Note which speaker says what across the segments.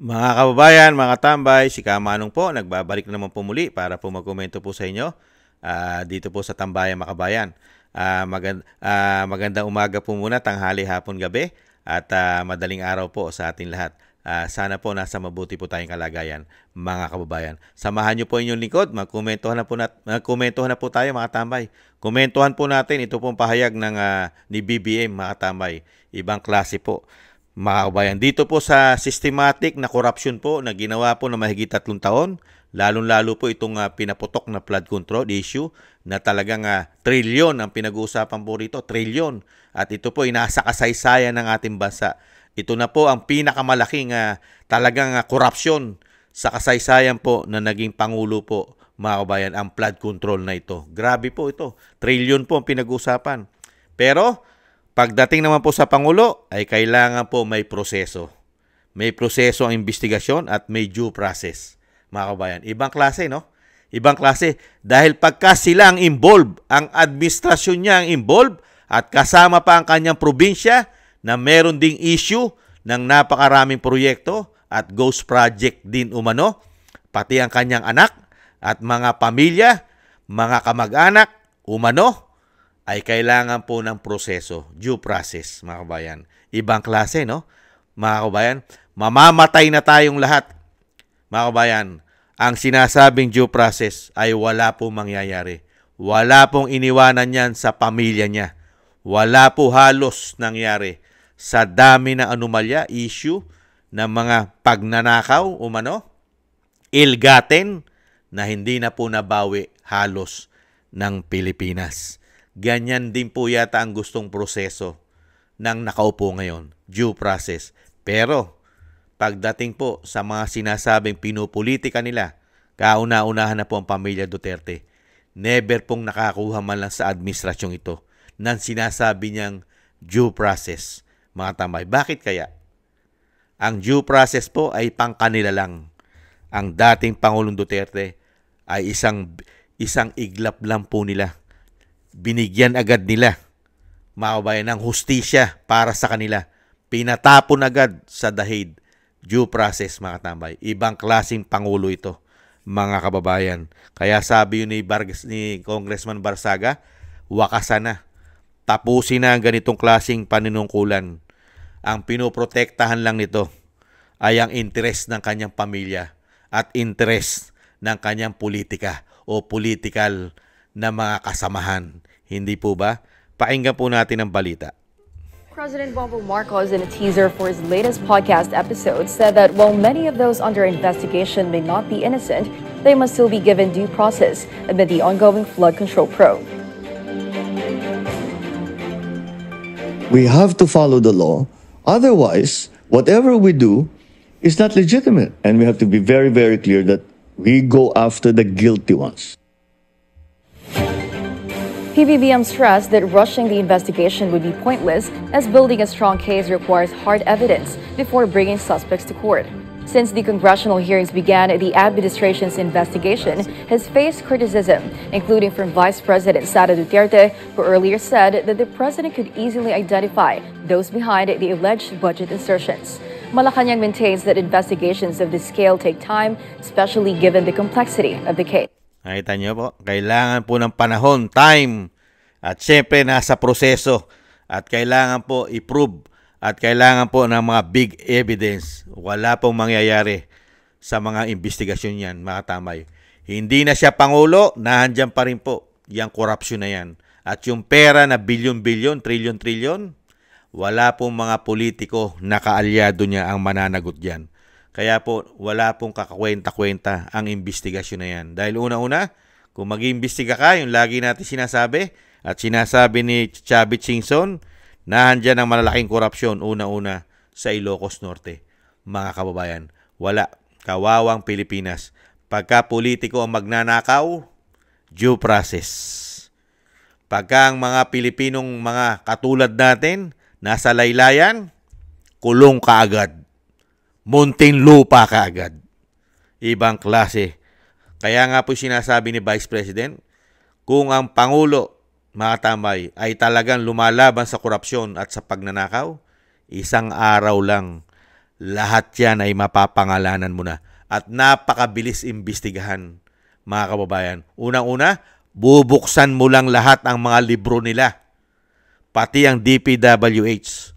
Speaker 1: Mga kababayan, mga tambay, si Kamanong po, nagbabalik na naman po muli para po magkomento po sa inyo dito po sa Tambayan Makabayan. Magandang umaga po muna, tanghali, hapon, gabi at madaling araw po sa ating lahat. Sana po nasa mabuti po tayong kalagayan, mga kababayan. Samahan niyo po inyong lingkod, magkomentuhan na po tayo mga tambay. Komentuhan po natin, ito pong pahayag ng ni BBM mga tambay. Ibang klase po. Mga kabayan, dito po sa systematic na corruption po na ginawa po na mahigit 3 taon, lalong-lalo po itong pinaputok na flood control issue na talagang trilyon ang pinag-uusapan po rito, trilyon. At ito po ay nasa kasaysayan ng ating bansa. Ito na po ang pinakamalaking talagang korupsyon sa kasaysayan po na naging pangulo po, mga kabayan, ang flood control na ito. Grabe po ito, trilyon po ang pinag-uusapan. Pero pagdating naman po sa Pangulo, ay kailangan po may proseso. May proseso ang investigasyon at may due process, mga kabayan. Ibang klase, no? Ibang klase. Dahil pagka sila ang involved, ang administrasyon niya ang involved, at kasama pa ang kanyang probinsya na meron ding issue ng napakaraming proyekto at ghost project din umano, pati ang kanyang anak at mga pamilya, mga kamag-anak, umano, ay kailangan po ng proseso, due process, mga kabayan. Ibang klase, no? Mga kabayan, mamamatay na tayong lahat. Mga kabayan, ang sinasabing due process ay wala po mangyayari. Wala pong iniwanan yan sa pamilya niya. Wala po halos nangyari sa dami na anomalya, issue ng mga pagnanakaw, umano, ilgaten na hindi na po nabawi halos ng Pilipinas. Ganyan din po yata ang gustong proseso ng nakaupo ngayon, due process. Pero pagdating po sa mga sinasabing pinupolitika nila, kauna-unahan na po ang pamilya Duterte, never pong nakakuha man lang sa administrasyong ito ng sinasabi niyang due process, mga tambay. Bakit kaya? Ang due process po ay pangkanila lang. Ang dating Pangulong Duterte ay isang iglap lang po nila. Binigyan agad nila, mga kabayan, ng hustisya para sa kanila. Pinatapon agad sa dahig. Due process, mga tambay. Ibang klaseng pangulo ito, mga kababayan. Kaya sabi yun ni Congressman Barsaga, wakasan na. Tapusin na ang ganitong klaseng paninungkulan. Ang pinoprotektahan lang nito ay ang interest ng kanyang pamilya at interest ng kanyang politika o political na mga kasamahan. Hindi po ba? Pakinggan po natin ang balita.
Speaker 2: President Bongbong Marcos, in a teaser for his latest podcast episode, said that while many of those under investigation may not be innocent, they must still be given due process amid the ongoing flood control probe.
Speaker 3: We have to follow the law. Otherwise, whatever we do is not legitimate. And we have to be very, very clear that we go after the guilty ones.
Speaker 2: PBBM stressed that rushing the investigation would be pointless as building a strong case requires hard evidence before bringing suspects to court. Since the congressional hearings began, the administration's investigation has faced criticism, including from Vice President Sara Duterte, who earlier said that the president could easily identify those behind the alleged budget insertions. Malacanang maintains that investigations of this scale take time, especially given the complexity of the case.
Speaker 1: Nakita niyo po, kailangan po ng panahon, time, at syempre nasa proseso, at kailangan po i-prove, at kailangan po ng mga big evidence. Wala pong mangyayari sa mga investigasyon yan, mga tamay. Hindi na siya Pangulo, nahandyan pa rin po yung korupsyon na yan. At yung pera na bilyon-bilyon, trilyon-trilyon, wala pong mga politiko na kaalyado niya ang mananagot dyan. Kaya po, wala pong kakakwenta-kwenta ang investigasyon na yan. Dahil una-una, kung mag-iimbestiga ka, yung lagi natin sinasabi, at sinasabi ni Chavit Singson, nahandyan ang malalaking korupsyon una-una sa Ilocos Norte. Mga kababayan, wala. Kawawang Pilipinas. Pagka politiko ang magnanakaw, due process. Pagka ang mga Pilipinong mga katulad natin, nasa laylayan, kulong kaagad. Muntinlupa ka agad. Ibang klase. Kaya nga po sinasabi ni Vice President, kung ang Pangulo, mga tambay, ay talagang lumalaban sa korupsyon at sa pagnanakaw, isang araw lang lahat yan ay mapapangalanan mo na. At napakabilis imbestigahan, mga kababayan. Unang-una, bubuksan mo lang lahat ang mga libro nila. Pati ang DPWH.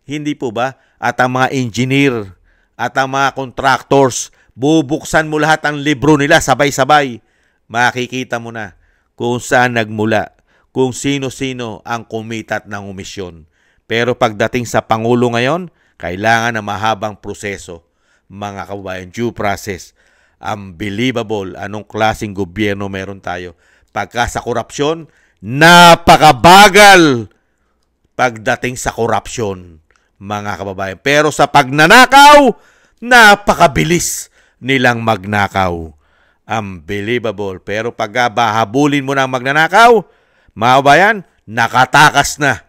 Speaker 1: Hindi po ba? At ang mga engineer, at ang mga contractors, bubuksan mo lahat ang libro nila sabay-sabay. Makikita mo na kung saan nagmula, kung sino-sino ang kumitat ng omisyon. Pero pagdating sa Pangulo ngayon, kailangan na mahabang proseso. Mga kababayan, due process. Unbelievable anong klaseng gobyerno meron tayo. Pagka sa korupsyon, napakabagal pagdating sa korupsyon, mga kababayan. Pero sa pagnanakaw, napakabilis nilang magnakaw. Unbelievable. Pero pagka habulin mo ng magnanakaw, mga kababayan, nakatakas na.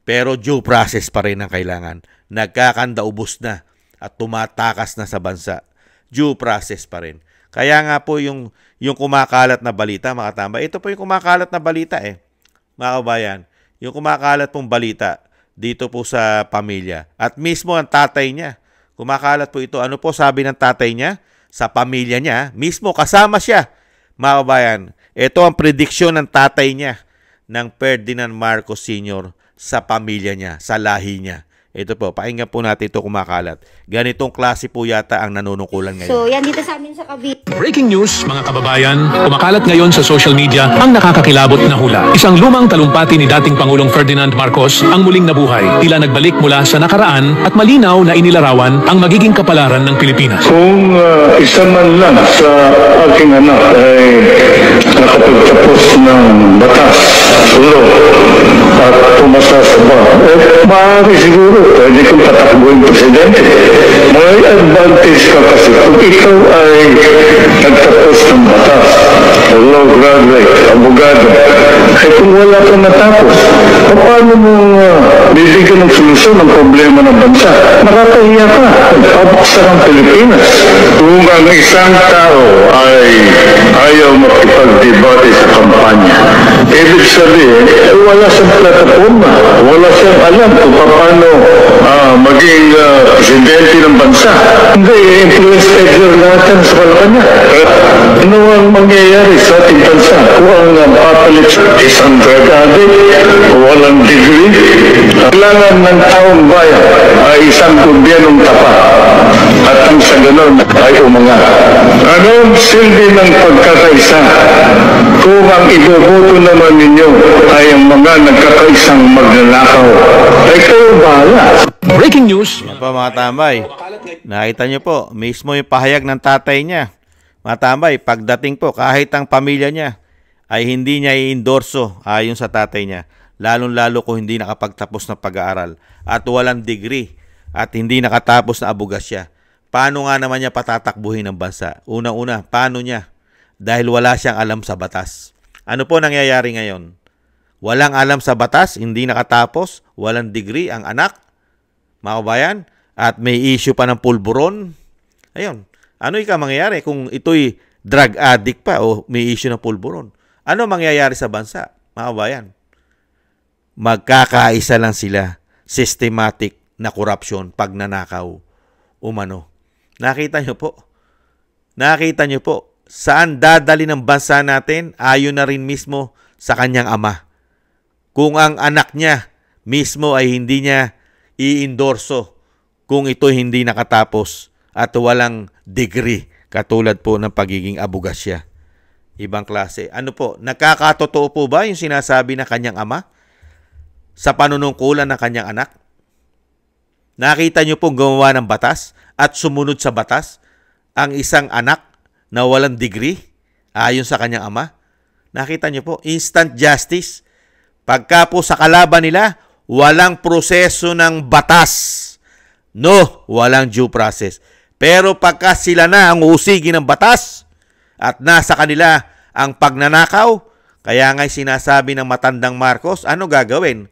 Speaker 1: Pero due process pa rin ang kailangan. Nagkakanda-ubos na at tumatakas na sa bansa. Due process pa rin. Kaya nga po yung kumakalat na balita, mga katambay, ito po yung kumakalat na balita mga kabayan. Yung kumakalat pong balita dito po sa pamilya. At mismo ang tatay niya, kumakalat po ito. Ano po sabi ng tatay niya? Sa pamilya niya, mismo kasama siya. Mga kabayan, ito ang prediksyon ng tatay niya ng Ferdinand Marcos Sr. sa pamilya niya, sa lahi niya. Ito po, pakinggan po natin ito kumakalat. Ganitong klase po yata ang nanunungkulan ngayon.
Speaker 4: So, yan dito sa amin sa Cavite.
Speaker 5: Breaking news, mga kababayan. Kumakalat ngayon sa social media ang nakakakilabot na hula. Isang lumang talumpati ni dating Pangulong Ferdinand Marcos ang muling nabuhay. Tila nagbalik mula sa nakaraan at malinaw na inilarawan ang magiging kapalaran ng Pilipinas.
Speaker 6: Kung isa man lang sa aking anak ay nakapagtapos ng batas, law, at pumasa sa maaari siguro pwede kong tatakbuhin presidente. May advantage ka kasi kung ikaw ay nagtapos ng batas, law graduate, abogado, eh kung wala kang natapos, paano mo bibigyan ng solusyon ng problema ng bansa? Nakakahiya ka, pabuksan ang Pilipinas. Kung ang isang tao ay ayaw makipagdebate sa kampanya, ibig sabihin, wala siyang plataforma, wala siyang alam kung paano maging presidente ng bansa. Hindi, influence peddler natin sa Malacanang. Ano ang mangyayari sa ating bansa kung ang papalit isang drug addict, walang degree? Kailangan ng taong bayan ay isang gobyernong tapat at ang sa ganon ay umangat. Anong silbi ng pagkakaisa kung ang iboboto naman ninyo ay ang mga nagkakaisang magnanakaw? Ay kayo bahala.
Speaker 5: Breaking news.
Speaker 1: Yan po mga tambay. Nakita nyo po, mismo yung pahayag ng tatay niya. Mga tambay, pagdating po, kahit ang pamilya niya ay hindi niya i-endorso ayon sa tatay niya. Lalong-lalo kung hindi nakapagtapos ng pag-aaral at walang degree at hindi nakatapos na abogasya. Paano nga naman niya patatakbuhin ng bansa? Unang-una, paano niya? Dahil wala siyang alam sa batas. Ano po nangyayari ngayon? Walang alam sa batas, hindi nakatapos, walang degree ang anak, mga kabayan, at may issue pa ng pulburon. Ayun, ano yung mangyayari kung ito'y drug addict pa o may issue ng pulburon? Ano mangyayari sa bansa, mga kabayan? Magkakaisa lang sila. Systematic na corruption, pagnanakaw, umano. Nakita nyo po? Nakita nyo po? Saan dadali ng bansa natin? Ayon na rin mismo sa kanyang ama. Kung ang anak niya mismo ay hindi niya i-endorso kung ito hindi nakatapos at walang degree katulad po ng pagiging abogasya. Ibang klase. Ano po? Nakakatotoo po ba yung sinasabi ng kanyang ama sa panunungkulan ng kanyang anak? Nakita niyo pong gumawa ng batas at sumunod sa batas ang isang anak na walang degree ayon sa kanyang ama? Nakita niyo po, instant justice. Pagka po sa kalaban nila, walang proseso ng batas. No, walang due process. Pero pagka sila na ang usigin ng batas at nasa kanila ang pagnanakaw, kaya nga'y sinasabi ng matandang Marcos, ano gagawin?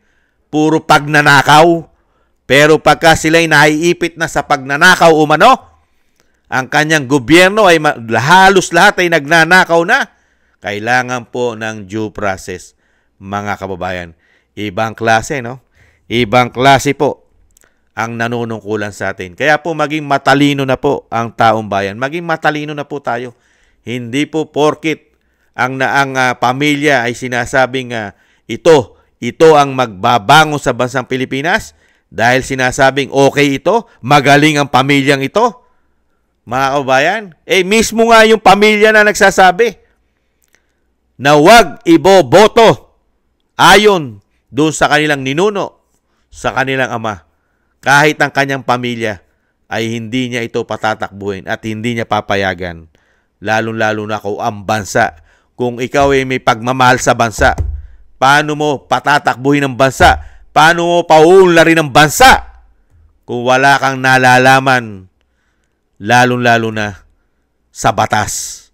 Speaker 1: Puro pagnanakaw. Pero pagka sila'y naiipit na sa pagnanakaw umano, ang kanyang gobyerno ay halos lahat ay nagnanakaw na, kailangan po ng due process, mga kababayan. Ibang klase, no? Ibang klase po ang nanunungkulan sa atin. Kaya po maging matalino na po ang taong bayan. Maging matalino na po tayo. Hindi po porkit ang pamilya ay sinasabing ito ang magbabango sa bansang Pilipinas dahil sinasabing okay ito, magaling ang pamilyang ito. Mga kababayan, mismo nga yung pamilya na nagsasabi na wag iboboto ayon doon sa kanilang ninuno, sa kanilang ama. Kahit ang kanyang pamilya ay hindi niya ito patatakbuhin at hindi niya papayagan. Lalo-lalo na kung ang bansa. Kung ikaw ay may pagmamahal sa bansa, paano mo patatakbuhin ang bansa? Paano mo pauunlarin ang bansa kung wala kang nalalaman, lalo-lalo na sa batas?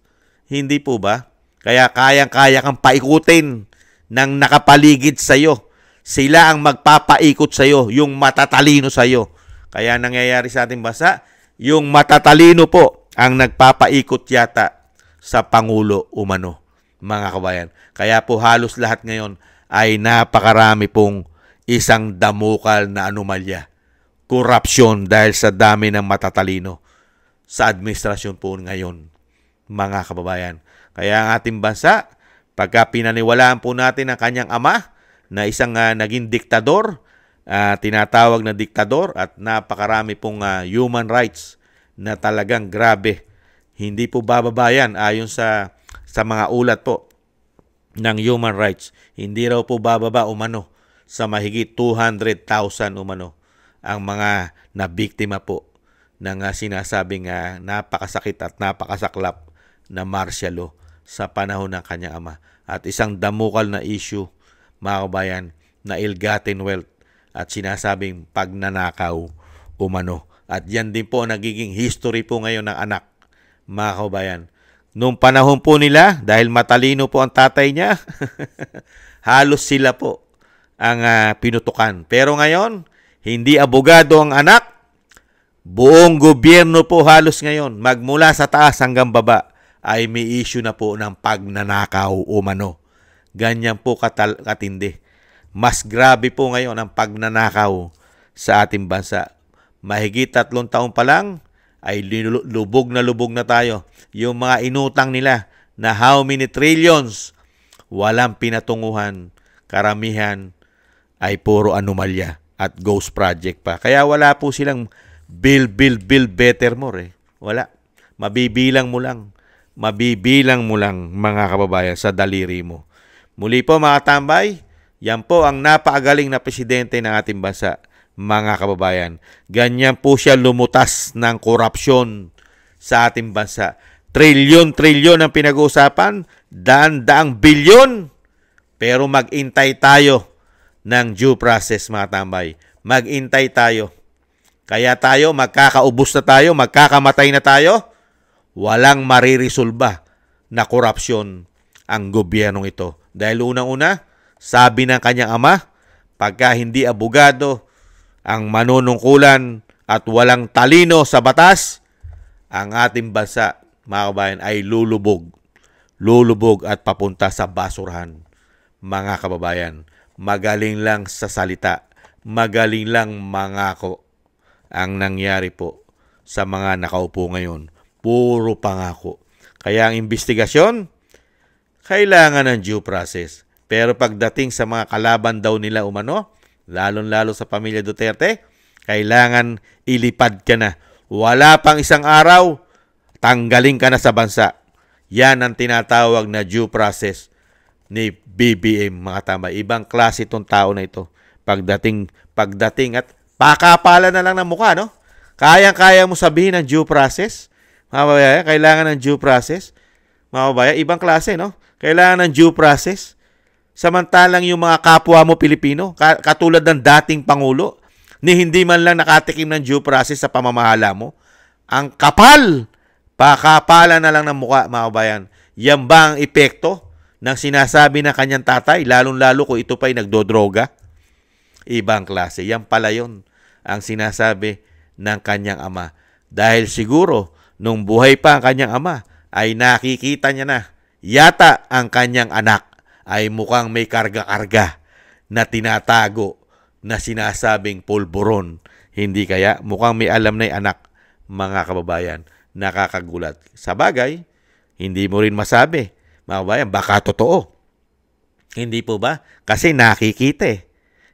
Speaker 1: Hindi po ba? Kaya kayang-kaya kang paikutin ng nakapaligid sa iyo. Sila ang magpapaikot sa iyo, yung matatalino sa iyo. Kaya nangyayari sa ating bansa, yung matatalino po ang nagpapaikot yata sa Pangulo umano, mga kabayan. Kaya po halos lahat ngayon ay napakarami pong isang damukal na anomalya. Korupsyon dahil sa dami ng matatalino sa administrasyon po ngayon, mga kababayan. Kaya ang ating bansa, pagka pinaniwalaan po natin ang kanyang ama na isang naging diktador, tinatawag na diktador at napakarami pong human rights na talagang grabe. Hindi po bababayan ayon sa mga ulat po ng human rights. Hindi raw po bababa umano sa mahigit 200,000 umano ang mga nabiktima po ng sinasabing napakasakit at napakasaklap na martial law sa panahon ng kanyang ama. At isang damukal na issue, mga kabayan, na ill-gotten wealth at sinasabing pagnanakaw umano. At yan din po nagiging history po ngayon ng anak, mga kabayan. Nung panahon po nila, dahil matalino po ang tatay niya, halos sila po ang pinutukan. Pero ngayon, hindi abogado ang anak, buong gobyerno po halos ngayon, magmula sa taas hanggang baba, ay may issue na po ng pagnanakaw umano. Ganyan po katindi. Mas grabe po ngayon ang pagnanakaw sa ating bansa. Mahigit 3 taon pa lang ay lubog na tayo. Yung mga inutang nila na how many trillions, walang pinatunguhan. Karamihan ay puro anomalya at ghost project pa. Kaya wala po silang build better more. Wala. Mabibilang mo lang. Mabibilang mo lang, mga kababayan, sa daliri mo. Muli po mga tambay, yan po ang napakagaling na presidente ng ating bansa, mga kababayan. Ganyan po siya lumutas ng korupsyon sa ating bansa. Trilyon ang pinag-uusapan, daan-daang bilyon. Pero mag-intay tayo ng due process, mga tambay. Mag-intay tayo. Kaya tayo, magkakaubos na tayo, magkakamatay na tayo. Walang maririsolba na korupsyon ang gobyernong ito. Dahil unang-una, sabi ng kanyang ama, pagka hindi abogado ang manunungkulan at walang talino sa batas, ang ating bansa, mga kabayan, ay lulubog at papunta sa basurahan. Mga kababayan, magaling lang sa salita, magaling lang mangako. Ang nangyari po sa mga nakaupo ngayon, puro pangako. Kaya ang investigasyon, kailangan ng due process. Pero pagdating sa mga kalaban daw nila umano, lalong-lalo sa pamilya Duterte, kailangan ilipad ka na. Wala pang isang araw, tanggalin ka na sa bansa. Yan ang tinatawag na due process ni BBM, mga tama. Ibang klase itong tao na ito. Pagdating at pakapala na lang ng mukha, no? Kayang-kaya mo sabihin ng due process. Mga kababayan, kailangan ng due process. Mga kababayan, ibang klase, no? Kailangan ng due process. Samantalang yung mga kapwa mo Pilipino, katulad ng dating Pangulo, ni hindi man lang nakatikim ng due process sa pamamahala mo, ang kapal, pakapala na lang ng mukha, mga kababayan. Yan ba ang epekto ng sinasabi ng kanyang tatay, lalong-lalo kung ito pa'y nagdodroga? Ibang klase. Yan pala yun ang sinasabi ng kanyang ama. Dahil siguro, nung buhay pa ang kanyang ama, ay nakikita niya na, yata ang kanyang anak ay mukhang may karga-karga na tinatago na sinasabing pulburon. Hindi kaya mukhang may alam na yung anak, mga kababayan. Nakakagulat. Sa bagay, hindi mo rin masabi, mga kababayan, baka totoo. Hindi po ba? Kasi nakikita eh.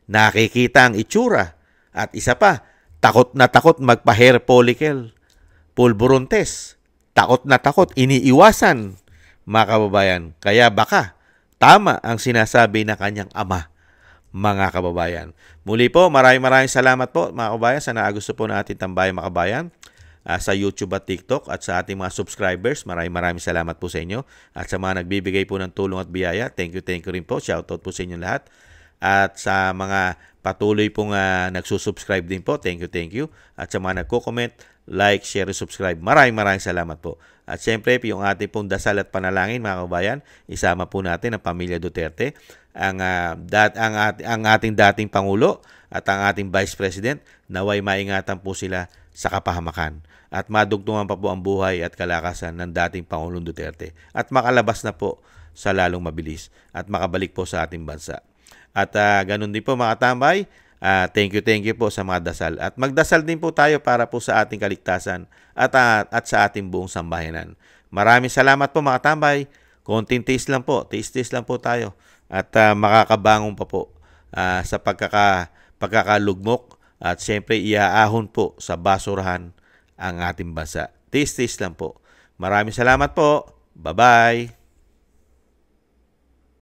Speaker 1: Nakikita ang itsura. At isa pa, takot na takot magpa-hair follicle. Pulburon test. Takot na takot. Iniiwasan, mga kababayan. Kaya baka tama ang sinasabi na kanyang ama, mga kababayan. Muli po, maraming salamat po, mga kababayan, sa naagusto po na ating tambayan, mga kababayan, sa YouTube at TikTok, at sa ating mga subscribers. Maraming salamat po sa inyo. At sa mga nagbibigay po ng tulong at biyaya, thank you rin po. Shoutout po sa inyo lahat. At sa mga patuloy pong nagsusubscribe din po, thank you. At sa mga nagko-comment, like, share, subscribe, maraming salamat po. At syempre, yung ating pong dasal at panalangin, mga kababayan, isama po natin ang pamilya Duterte, ang ating dating Pangulo at ang ating Vice President, naway maingatan po sila sa kapahamakan at madugtungan pa po ang buhay at kalakasan ng dating Pangulong Duterte at makalabas na po sa lalong mabilis at makabalik po sa ating bansa. At ganun din po, mga tambay, thank you po sa mga dasal. At magdasal din po tayo para po sa ating kaligtasan at sa ating buong sambayanan. Maraming salamat po, mga tambay. Konting tiis lang po tayo at makakabangon pa po sa pagkakalugmok at siyempre iaahon po sa basurahan ang ating bansa. Tiis lang po. Maraming salamat po. Bye-bye.